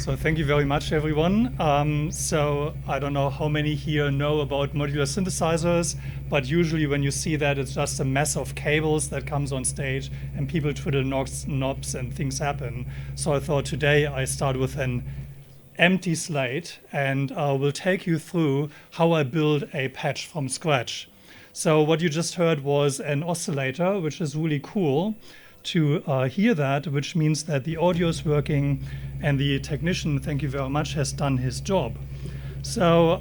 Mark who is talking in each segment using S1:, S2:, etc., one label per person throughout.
S1: So thank you very much, everyone. So I don't know how many here know about modular synthesizers, but usually when you see that, it's just a mess of cables that comes on stage and people twiddle knobs and things happen. So I thought today I start with an empty slate and will take you through how I build a patch from scratch. So what you just heard was an oscillator, which is really cool to hear that, which means that the audio is working and the technician, thank you very much, has done his job. So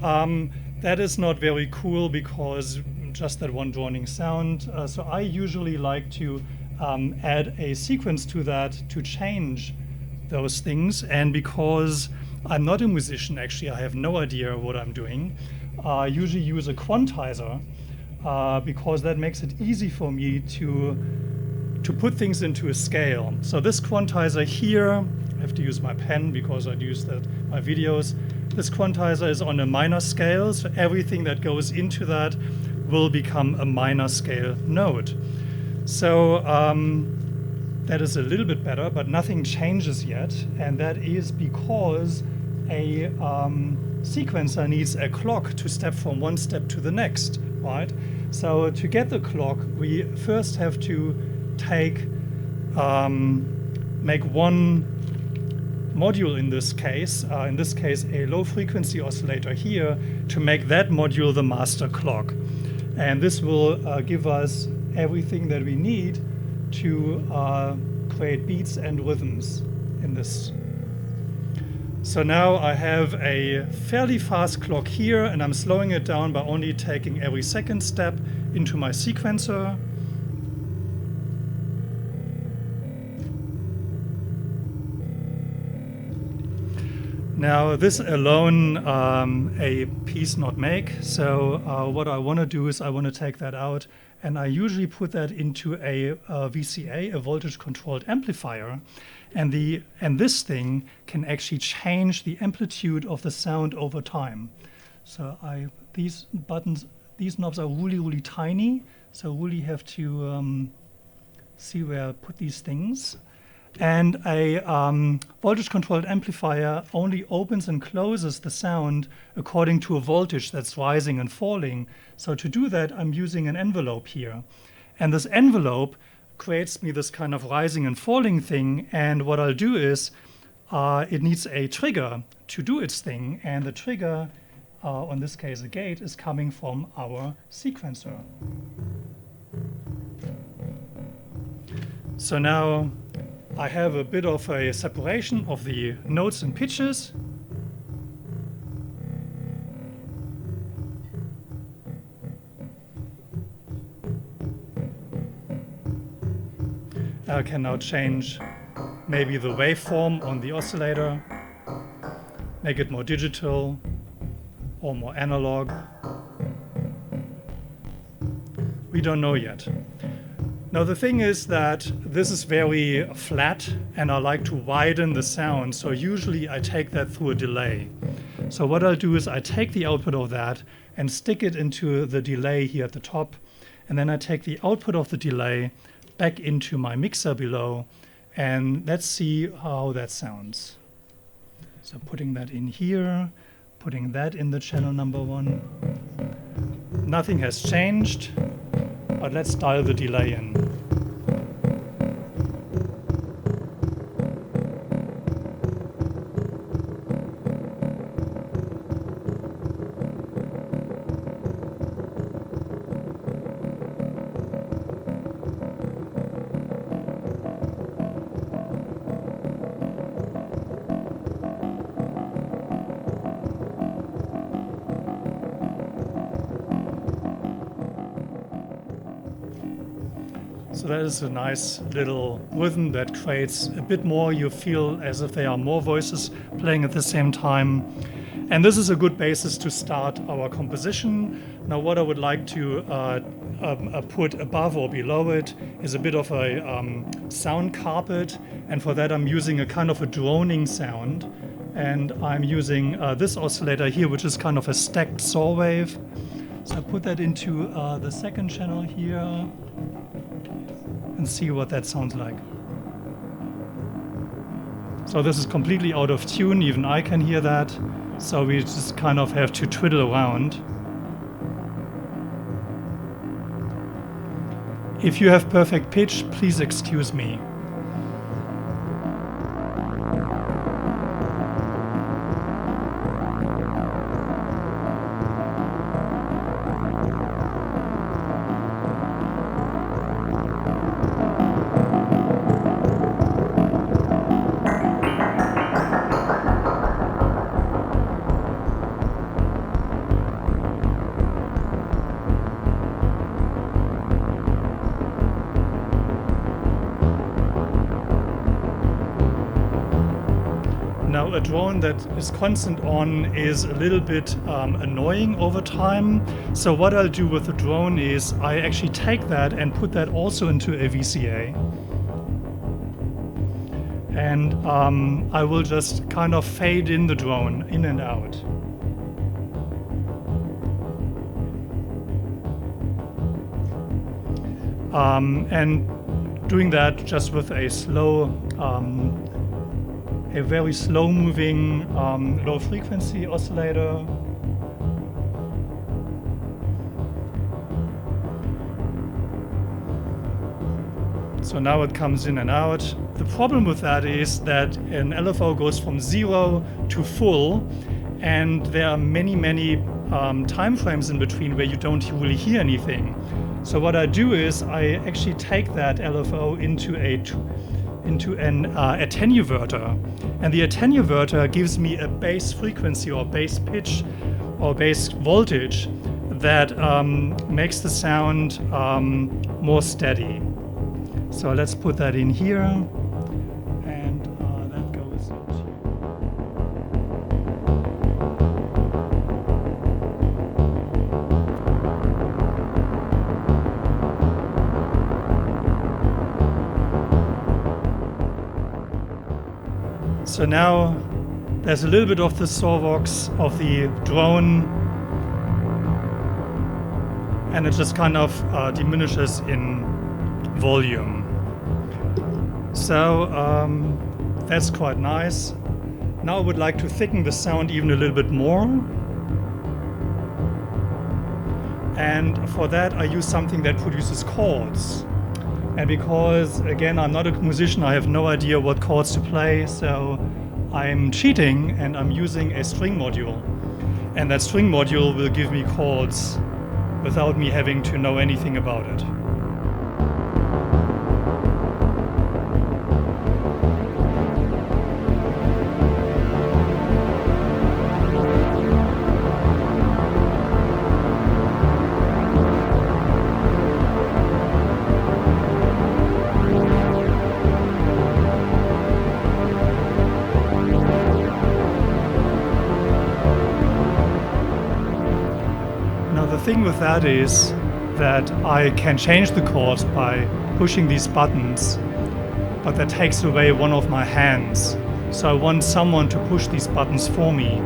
S1: that is not very cool because just that one droning sound. So I usually like to add a sequence to that to change those things. And because I'm not a musician, actually, I have no idea what I'm doing, I usually use a quantizer because that makes it easy for me to put things into a scale. So this quantizer here, I have to use my pen because I'd use that in my videos. This quantizer is on a minor scale, so everything that goes into that will become a minor scale note. So that is a little bit better, but nothing changes yet, and that is because a sequencer needs a clock to step from one step to the next, right? So to get the clock, we first have to make one module in this case a low frequency oscillator here, to make that module the master clock. And this will give us everything that we need to create beats and rhythms in this. So now I have a fairly fast clock here, and I'm slowing it down by only taking every second step into my sequencer. Now this alone a piece not make, so what I want to do is I want to take that out, and I usually put that into a VCA, a voltage controlled amplifier, and this thing can actually change the amplitude of the sound over time. So these knobs are really tiny, so really have to see where I put these things. And a voltage-controlled amplifier only opens and closes the sound according to a voltage that's rising and falling. So to do that, I'm using an envelope here. And this envelope creates me this kind of rising and falling thing. And what I'll do is it needs a trigger to do its thing. And the trigger, in this case a gate, is coming from our sequencer. So now I have a bit of a separation of the notes and pitches. I can now change maybe the waveform on the oscillator, make it more digital or more analog. We don't know yet. Now the thing is that this is very flat and I like to widen the sound, so usually I take that through a delay. So what I'll do is I take the output of that and stick it into the delay here at the top, and then I take the output of the delay back into my mixer below, and let's see how that sounds. So putting that in here, putting that in the channel number 1. Nothing has changed, but let's dial the delay in. So that is a nice little rhythm that creates a bit more. You feel as if there are more voices playing at the same time. And this is a good basis to start our composition. Now what I would like to put above or below it is a bit of a sound carpet. And for that I'm using a kind of a droning sound. And I'm using this oscillator here, which is kind of a stacked saw wave. So I put that into the second channel here and see what that sounds like. So this is completely out of tune, even I can hear that. So we just kind of have to twiddle around. If you have perfect pitch, please excuse me. Now, a drone that is constant on is a little bit annoying over time. So what I'll do with the drone is I actually take that and put that also into a VCA. And I will just kind of fade in the drone, in and out. And doing that just with a very slow moving low frequency oscillator. So now it comes in and out. The problem with that is that an LFO goes from 0 to full, and there are many time frames in between where you don't really hear anything. So what I do is I actually take that LFO into an attenuverter, and the attenuverter gives me a base frequency or base pitch or base voltage that makes the sound more steady. So let's put that in here, and that goes into... So now there's a little bit of the sawvox of the drone, and it just kind of diminishes in volume. So that's quite nice. Now I would like to thicken the sound even a little bit more. And for that I use something that produces chords. And because, again, I'm not a musician, I have no idea what chords to play, so I'm cheating and I'm using a string module. And that string module will give me chords without me having to know anything about it. The thing with that is that I can change the chords by pushing these buttons, but that takes away one of my hands. So I want someone to push these buttons for me.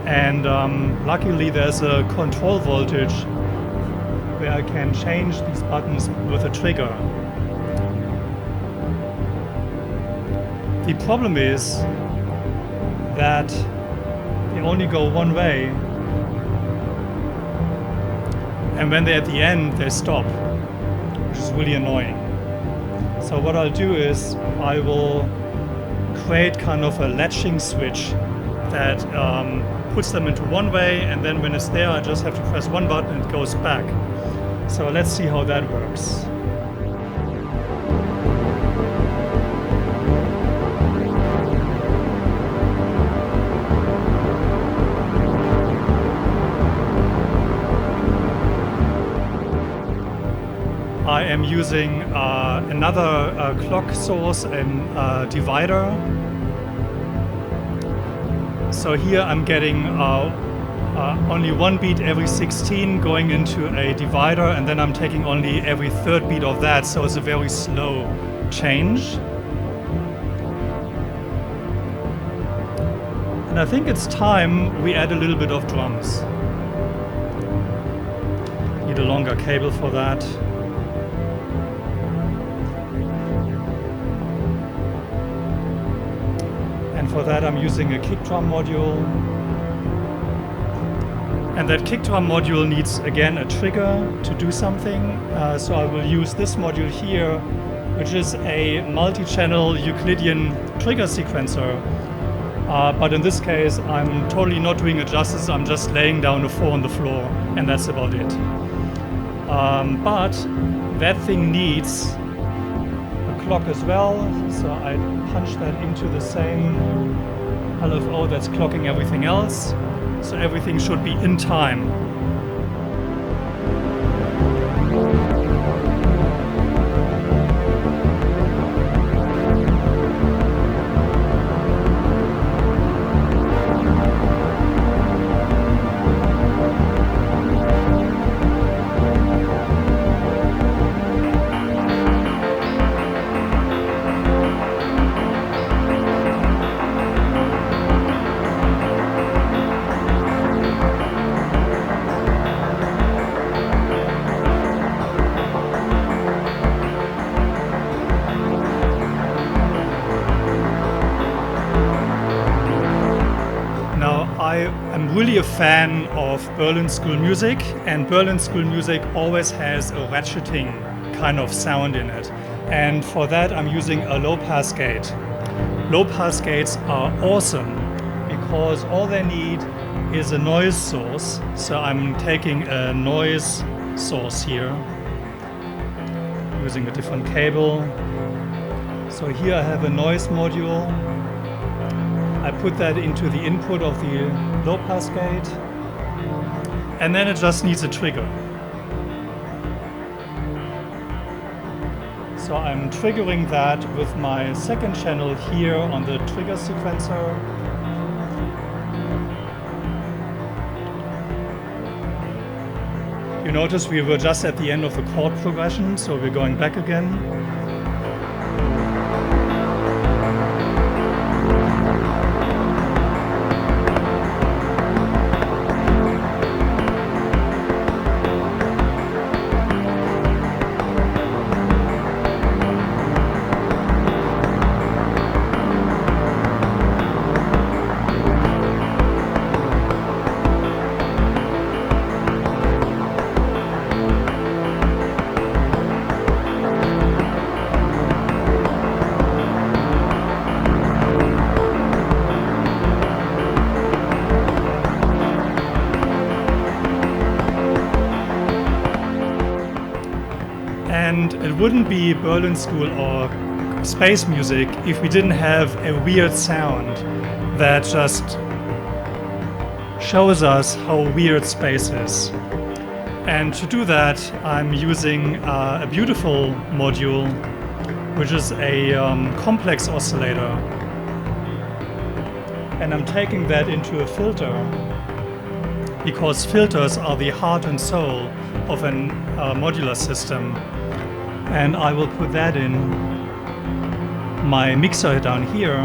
S1: And luckily there's a control voltage where I can change these buttons with a trigger. The problem is that they only go one way. And when they're at the end, they stop, which is really annoying. So what I'll do is I will create kind of a latching switch that puts them into one way, and then when it's there, I just have to press one button and it goes back. So let's see how that works. I am using another clock source and divider. So here I'm getting only one beat every 16 going into a divider, and then I'm taking only every third beat of that, so it's a very slow change. And I think it's time we add a little bit of drums. Need a longer cable for that. And for that I'm using a kick drum module. And that kick drum module needs again a trigger to do something. So I will use this module here, which is a multi-channel Euclidean trigger sequencer. But in this case, I'm totally not doing it justice. I'm just laying down a 4 on the floor, and that's about it. But that thing needs a clock as well. So I punch that into the same LFO that's clocking everything else. So everything should be in time. I'm really a fan of Berlin School music, and Berlin School music always has a ratcheting kind of sound in it. And for that I'm using a low-pass gate. Low-pass gates are awesome because all they need is a noise source. So I'm taking a noise source here, using a different cable. So here I have a noise module. I put that into the input of the low-pass gate, and then it just needs a trigger. So I'm triggering that with my second channel here on the trigger sequencer. You notice we were just at the end of the chord progression, so we're going back again. And it wouldn't be Berlin School or space music if we didn't have a weird sound that just shows us how weird space is. And to do that, I'm using a beautiful module, which is a complex oscillator. And I'm taking that into a filter, because filters are the heart and soul of a modular system. And I will put that in my mixer down here.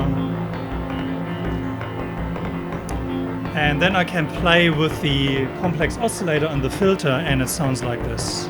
S1: And then I can play with the complex oscillator and the filter, and it sounds like this.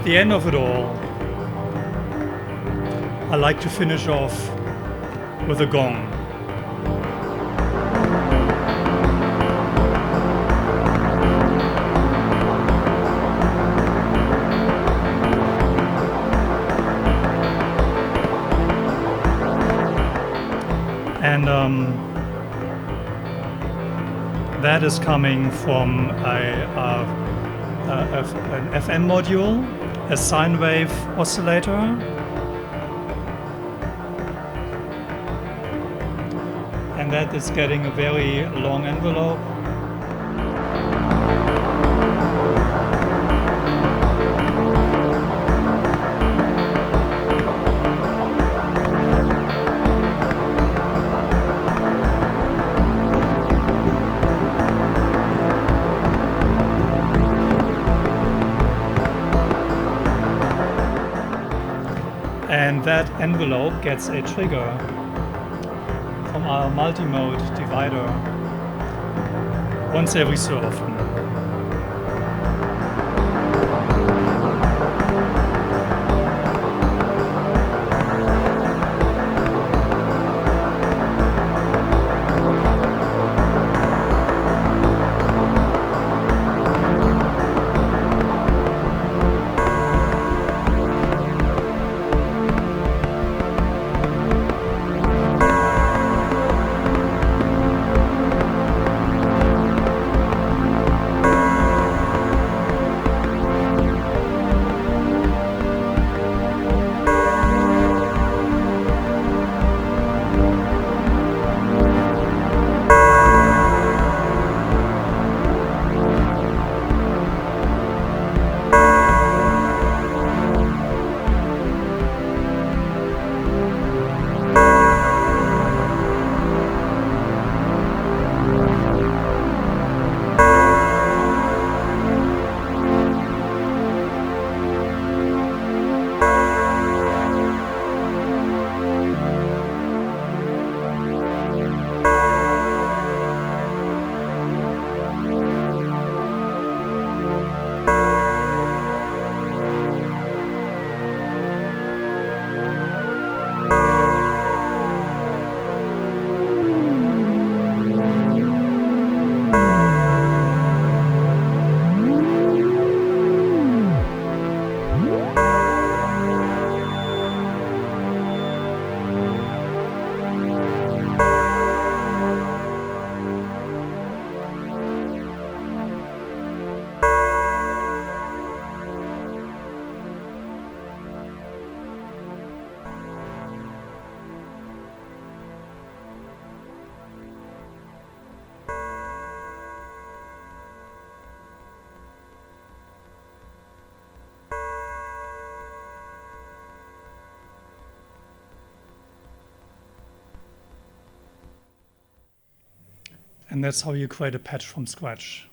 S1: at the end of it all, I like to finish off with a gong. And that is coming from an FM module, a sine wave oscillator. And that is getting a very long envelope. And that envelope gets a trigger from our multi-mode divider once every so often. And that's how you create a patch from scratch.